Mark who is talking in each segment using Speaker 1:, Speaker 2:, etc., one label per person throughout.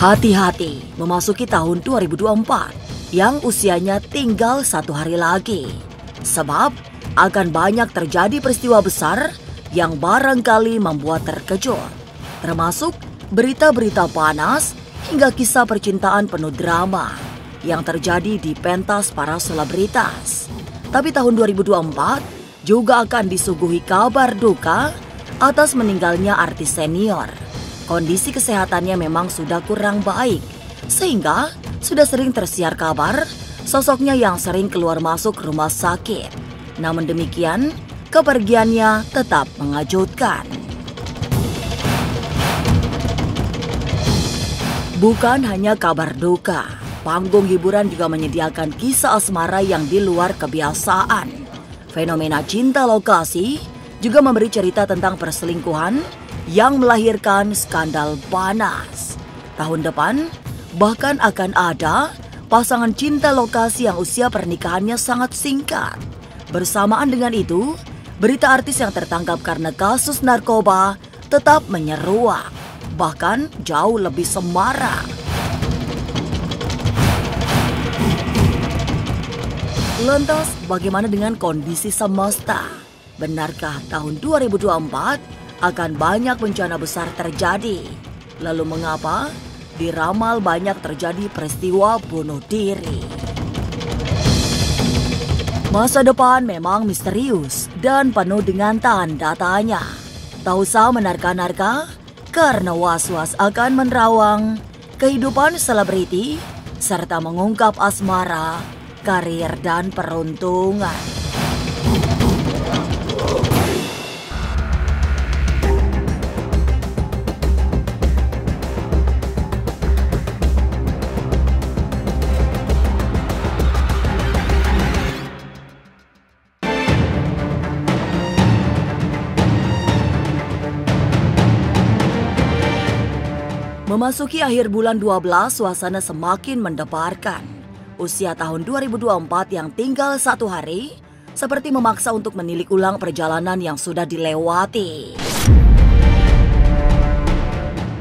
Speaker 1: Hati-hati memasuki tahun 2024 yang usianya tinggal 1 hari lagi. Sebab akan banyak terjadi peristiwa besar yang barangkali membuat terkejut. Termasuk berita-berita panas hingga kisah percintaan penuh drama yang terjadi di pentas para selebritas. Tapi tahun 2024 juga akan disuguhi kabar duka atas meninggalnya artis senior. Kondisi kesehatannya memang sudah kurang baik, sehingga sudah sering tersiar kabar sosoknya yang sering keluar masuk rumah sakit. Namun demikian, kepergiannya tetap mengejutkan. Bukan hanya kabar duka, panggung hiburan juga menyediakan kisah asmara yang di luar kebiasaan. Fenomena cinta lokasi juga memberi cerita tentang perselingkuhan yang melahirkan skandal panas. Tahun depan, bahkan akan ada pasangan cinta lokasi yang usia pernikahannya sangat singkat. Bersamaan dengan itu, berita artis yang tertangkap karena kasus narkoba tetap menyeruak, bahkan jauh lebih semarak. Lantas, bagaimana dengan kondisi semesta? Benarkah tahun 2024 akan banyak bencana besar terjadi? Lalu mengapa diramal banyak terjadi peristiwa bunuh diri? Masa depan memang misterius dan penuh dengan tanda tanya. Tak usah menerka-nerka karena was-was akan menerawang kehidupan selebriti serta mengungkap asmara, karir dan peruntungan. Memasuki akhir bulan 12, suasana semakin mendebarkan. Usia tahun 2024 yang tinggal 1 hari seperti memaksa untuk menilik ulang perjalanan yang sudah dilewati.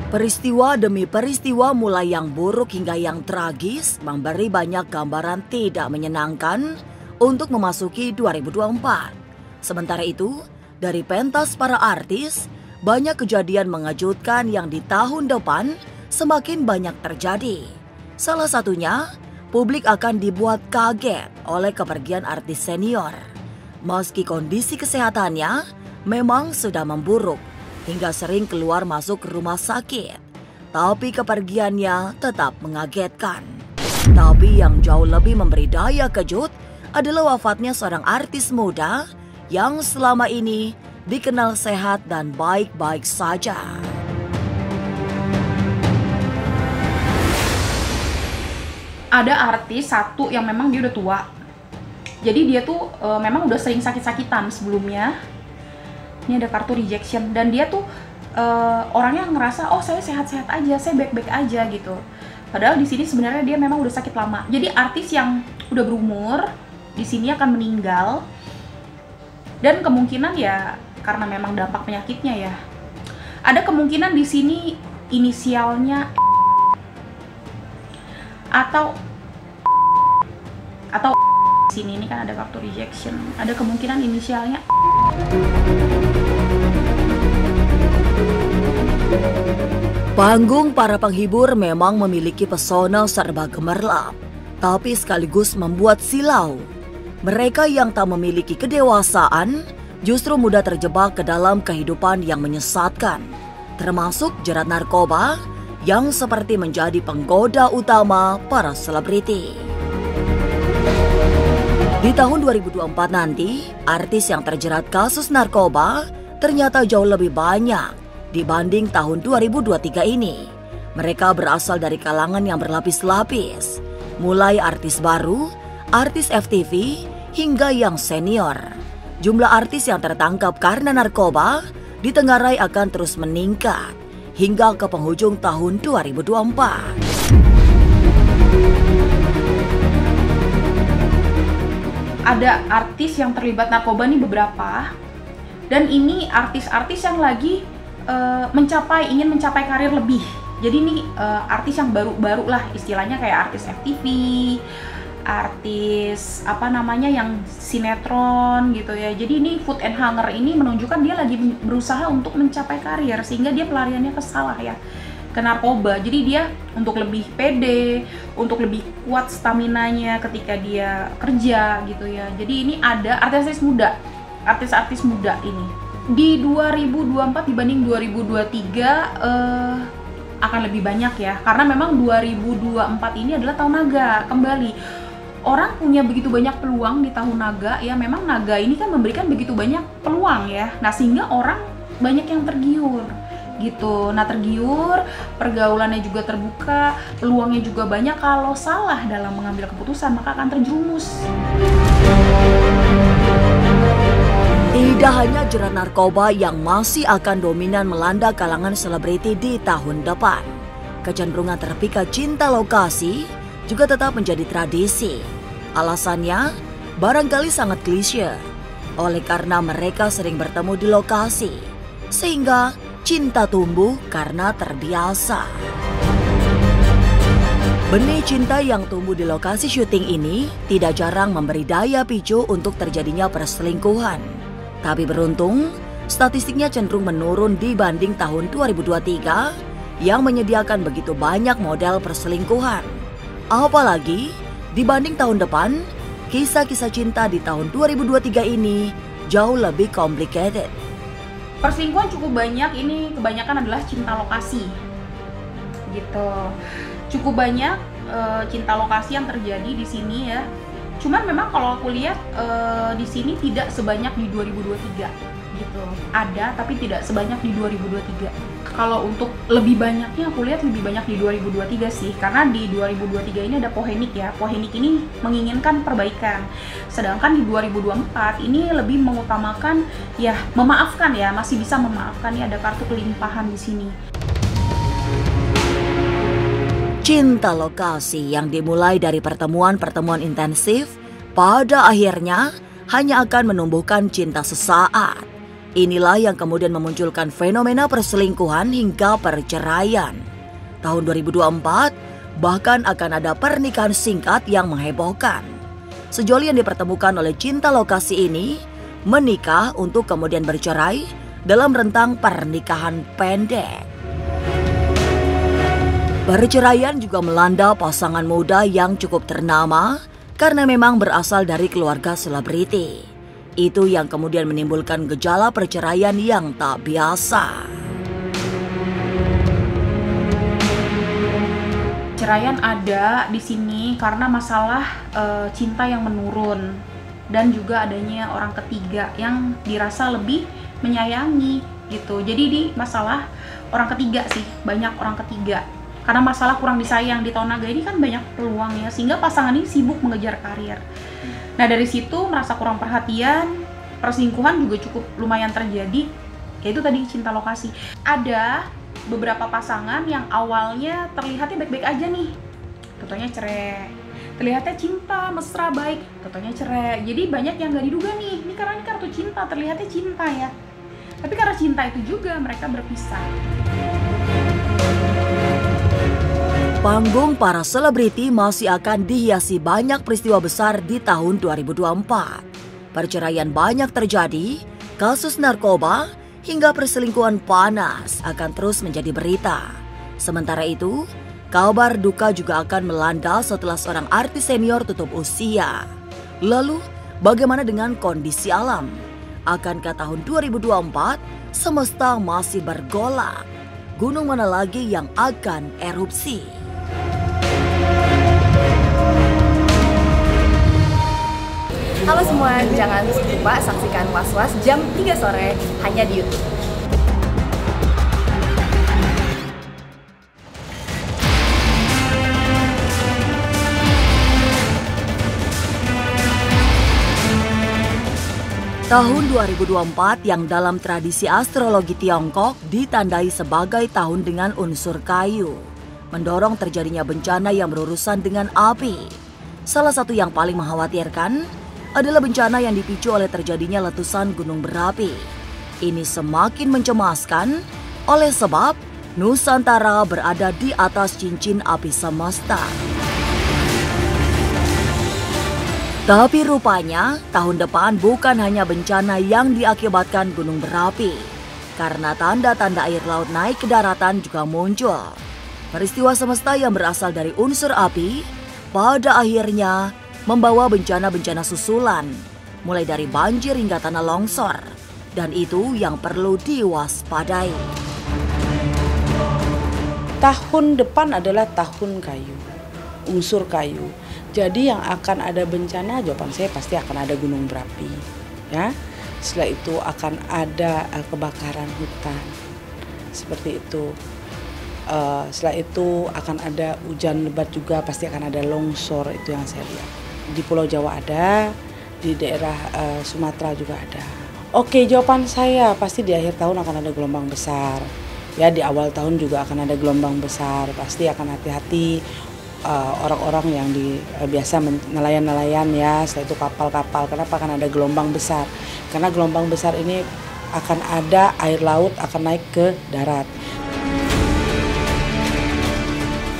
Speaker 1: Peristiwa demi peristiwa mulai yang buruk hingga yang tragis memberi banyak gambaran tidak menyenangkan untuk memasuki 2024. Sementara itu, dari pentas para artis, banyak kejadian mengejutkan yang di tahun depan semakin banyak terjadi. Salah satunya, publik akan dibuat kaget oleh kepergian artis senior. Meski kondisi kesehatannya memang sudah memburuk hingga sering keluar masuk rumah sakit, tapi kepergiannya tetap mengagetkan. Tapi yang jauh lebih memberi daya kejut adalah wafatnya seorang artis muda yang selama ini dikenal sehat dan baik-baik saja.
Speaker 2: Ada artis satu yang memang dia udah tua. Jadi dia tuh memang udah sering sakit-sakitan sebelumnya. Ini ada kartu rejection dan dia tuh orangnya ngerasa oh saya sehat-sehat aja, saya baik-baik aja gitu. Padahal di sini sebenarnya dia memang udah sakit lama. Jadi artis yang udah berumur di sini akan meninggal. Dan kemungkinan ya karena memang dampak penyakitnya ya. Ada kemungkinan di sini inisialnya atau di sini ini kan ada kartu rejection. Ada kemungkinan inisialnya.
Speaker 1: Panggung para penghibur memang memiliki pesona serba gemerlap, tapi sekaligus membuat silau. Mereka yang tak memiliki kedewasaan justru mudah terjebak ke dalam kehidupan yang menyesatkan, termasuk jerat narkoba yang seperti menjadi penggoda utama para selebriti. Di tahun 2024 nanti, artis yang terjerat kasus narkoba ternyata jauh lebih banyak dibanding tahun 2023 ini. Mereka berasal dari kalangan yang berlapis-lapis, mulai artis baru, artis FTV, hingga yang senior. Jumlah artis yang tertangkap karena narkoba ditengarai akan terus meningkat hingga ke penghujung tahun 2024.
Speaker 2: Ada artis yang terlibat narkoba nih beberapa. Dan ini artis-artis yang lagi ingin mencapai karir lebih Jadi ini artis yang baru-baru lah istilahnya, kayak artis FTV, artis apa namanya yang sinetron gitu ya. Jadi ini Food and Hunger ini menunjukkan dia lagi berusaha untuk mencapai karir, sehingga dia pelariannya ke salah ya, ke narkoba. Jadi dia untuk lebih pede, untuk lebih kuat staminanya ketika dia kerja gitu ya. Jadi ini ada artis muda ini di 2024 dibanding 2023 akan lebih banyak ya, karena memang 2024 ini adalah tahun naga kembali. Orang punya begitu banyak peluang di tahun naga ya, memang naga ini kan memberikan begitu banyak peluang ya. Nah, sehingga orang banyak yang tergiur gitu. Nah, tergiur, pergaulannya juga terbuka, peluangnya juga banyak. Kalau salah dalam mengambil keputusan maka akan terjerumus.
Speaker 1: Tidak hanya jerat narkoba yang masih akan dominan melanda kalangan selebriti di tahun depan. Kecenderungan terpikat cinta lokasi juga tetap menjadi tradisi. Alasannya barangkali sangat klise, oleh karena mereka sering bertemu di lokasi, sehingga cinta tumbuh karena terbiasa. Benih cinta yang tumbuh di lokasi syuting ini tidak jarang memberi daya picu untuk terjadinya perselingkuhan. Tapi beruntung, statistiknya cenderung menurun dibanding tahun 2023 yang menyediakan begitu banyak model perselingkuhan. Apalagi dibanding tahun depan, kisah-kisah cinta di tahun 2023 ini jauh lebih complicated.
Speaker 2: Perselingkuhan cukup banyak, ini kebanyakan adalah cinta lokasi gitu. Cukup banyak cinta lokasi yang terjadi di sini ya. Cuman memang kalau aku lihat di sini tidak sebanyak di 2023 gitu. Ada tapi tidak sebanyak di 2023. Kalau untuk lebih banyaknya aku lihat lebih banyak di 2023 sih, karena di 2023 ini ada Pohenik ya. Pohenik ini menginginkan perbaikan. Sedangkan di 2024 ini lebih mengutamakan ya memaafkan ya, masih bisa memaafkan ya, ada kartu kelimpahan di sini.
Speaker 1: Cinta lokasi yang dimulai dari pertemuan-pertemuan intensif pada akhirnya hanya akan menumbuhkan cinta sesaat. Inilah yang kemudian memunculkan fenomena perselingkuhan hingga perceraian. Tahun 2024 bahkan akan ada pernikahan singkat yang menghebohkan. Sejoli yang dipertemukan oleh cinta lokasi ini menikah untuk kemudian bercerai dalam rentang pernikahan pendek. Perceraian juga melanda pasangan muda yang cukup ternama karena memang berasal dari keluarga selebriti. Itu yang kemudian menimbulkan gejala perceraian yang tak biasa.
Speaker 2: Perceraian ada di sini karena masalah cinta yang menurun dan juga adanya orang ketiga yang dirasa lebih menyayangi gitu. Jadi di masalah orang ketiga sih, banyak orang ketiga. Karena masalah kurang disayang di tahun naga ini kan banyak peluang ya, sehingga pasangan ini sibuk mengejar karir. Nah dari situ merasa kurang perhatian, perselingkuhan juga cukup lumayan terjadi, yaitu tadi cinta lokasi. Ada beberapa pasangan yang awalnya terlihatnya baik-baik aja nih, totonya cerai. Terlihatnya cinta, mesra, baik, totonya cerai. Jadi banyak yang gak diduga nih, ini karena ini kartu cinta, terlihatnya cinta ya. Tapi karena cinta itu juga mereka berpisah.
Speaker 1: Panggung para selebriti masih akan dihiasi banyak peristiwa besar di tahun 2024. Perceraian banyak terjadi, kasus narkoba, hingga perselingkuhan panas akan terus menjadi berita. Sementara itu, kabar duka juga akan melanda setelah seorang artis senior tutup usia. Lalu, bagaimana dengan kondisi alam? Akankah tahun 2024 semesta masih bergolak? Gunung mana lagi yang akan erupsi?
Speaker 3: Halo semua, jangan lupa saksikan Was-Was jam 3 sore hanya di YouTube.
Speaker 1: Tahun 2024 yang dalam tradisi astrologi Tiongkok ditandai sebagai tahun dengan unsur kayu, mendorong terjadinya bencana yang berurusan dengan api. Salah satu yang paling mengkhawatirkan adalah bencana yang dipicu oleh terjadinya letusan gunung berapi. Ini semakin mencemaskan oleh sebab Nusantara berada di atas cincin api semesta. Tapi rupanya tahun depan bukan hanya bencana yang diakibatkan gunung berapi, karena tanda-tanda air laut naik ke daratan juga muncul. Peristiwa semesta yang berasal dari unsur api pada akhirnya membawa bencana-bencana susulan, mulai dari banjir hingga tanah longsor, dan itu yang perlu diwaspadai.
Speaker 4: Tahun depan adalah tahun kayu, unsur kayu. Jadi yang akan ada bencana, jawaban saya pasti akan ada gunung berapi, ya. Setelah itu akan ada kebakaran hutan, seperti itu. Setelah itu akan ada hujan lebat juga, pasti akan ada longsor, itu yang saya lihat. Di Pulau Jawa ada, di daerah Sumatera juga ada. Oke, jawaban saya pasti di akhir tahun akan ada gelombang besar. Ya, di awal tahun juga akan ada gelombang besar. Pasti akan hati-hati orang-orang yang biasa nelayan-nelayan ya. Setelah itu kapal-kapal. Kenapa akan ada gelombang besar? Karena gelombang besar ini akan ada air laut akan naik ke darat.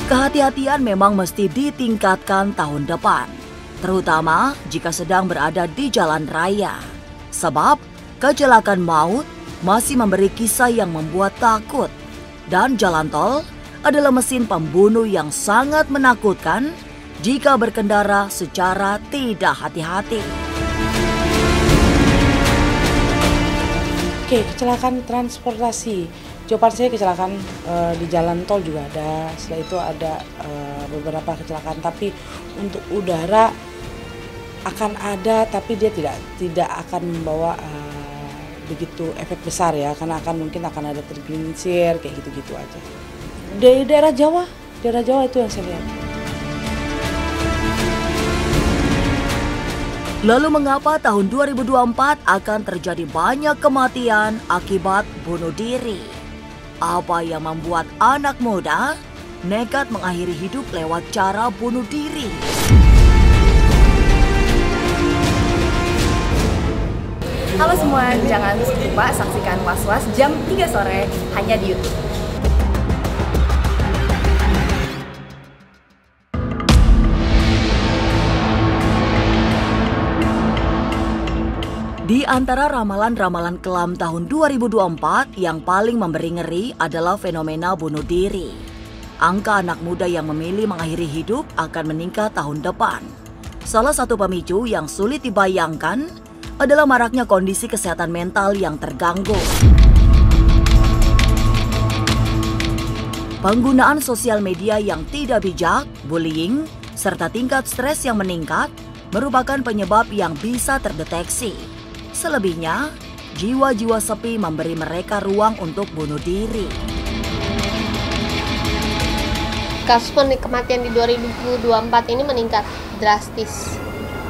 Speaker 1: Kehati-hatian memang mesti ditingkatkan tahun depan, terutama jika sedang berada di jalan raya. Sebab kecelakaan maut masih memberi kisah yang membuat takut. Dan jalan tol adalah mesin pembunuh yang sangat menakutkan jika berkendara secara tidak hati-hati.
Speaker 4: Oke, kecelakaan transportasi. Jawaban saya kecelakaan di jalan tol juga ada. Setelah itu ada beberapa kecelakaan, tapi untuk udara akan ada, tapi dia tidak akan membawa begitu efek besar ya, karena mungkin akan ada tergelincir kayak gitu-gitu aja. Di daerah Jawa itu yang saya lihat.
Speaker 1: Lalu mengapa tahun 2024 akan terjadi banyak kematian akibat bunuh diri? Apa yang membuat anak muda nekat mengakhiri hidup lewat cara bunuh diri?
Speaker 3: Halo semua, jangan lupa saksikan Was-Was jam 3 sore hanya di YouTube.
Speaker 1: Di antara ramalan-ramalan kelam tahun 2024 yang paling memberi ngeri adalah fenomena bunuh diri. Angka anak muda yang memilih mengakhiri hidup akan meningkat tahun depan. Salah satu pemicu yang sulit dibayangkan adalah maraknya kondisi kesehatan mental yang terganggu. Penggunaan sosial media yang tidak bijak, bullying, serta tingkat stres yang meningkat merupakan penyebab yang bisa terdeteksi. Selebihnya, jiwa-jiwa sepi memberi mereka ruang untuk bunuh diri.
Speaker 5: Kasus kematian di 2024 ini meningkat drastis.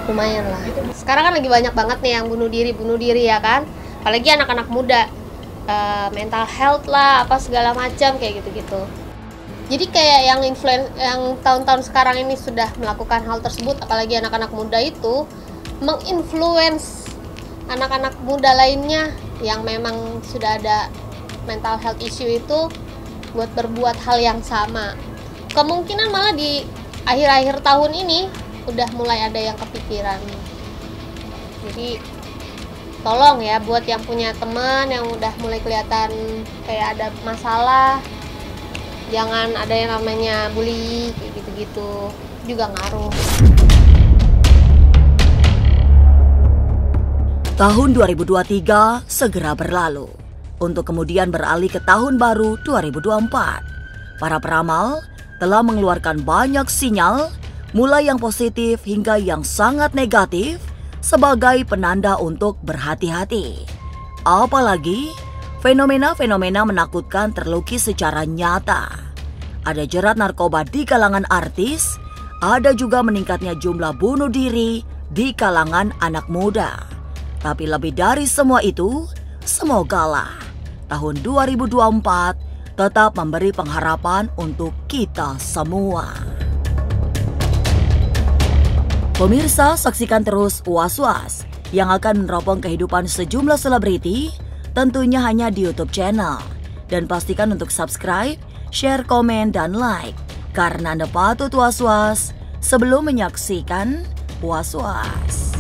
Speaker 5: Lumayan lah. Sekarang kan lagi banyak banget nih yang bunuh diri ya kan. Apalagi anak-anak muda, mental health lah, apa segala macam kayak gitu-gitu. Jadi kayak yang tahun-tahun sekarang ini sudah melakukan hal tersebut, apalagi anak-anak muda itu menginfluence anak-anak muda lainnya yang memang sudah ada mental health issue itu buat berbuat hal yang sama. Kemungkinan malah di akhir-akhir tahun ini udah mulai ada yang kepikiran. Jadi tolong ya buat yang punya teman yang udah mulai kelihatan kayak ada masalah, jangan ada yang namanya bully kayak gitu-gitu, juga ngaruh.
Speaker 1: Tahun 2023 segera berlalu, untuk kemudian beralih ke tahun baru 2024. Para peramal telah mengeluarkan banyak sinyal, mulai yang positif hingga yang sangat negatif, sebagai penanda untuk berhati-hati. Apalagi, fenomena-fenomena menakutkan terlukis secara nyata. Ada jerat narkoba di kalangan artis, ada juga meningkatnya jumlah bunuh diri di kalangan anak muda. Tapi lebih dari semua itu, semogalah tahun 2024 tetap memberi pengharapan untuk kita semua. Pemirsa, saksikan terus Was-Was yang akan meneropong kehidupan sejumlah selebriti, tentunya hanya di YouTube channel Dan pastikan untuk subscribe, share, komen, dan like. Karena Anda patut was-was sebelum menyaksikan Was-Was.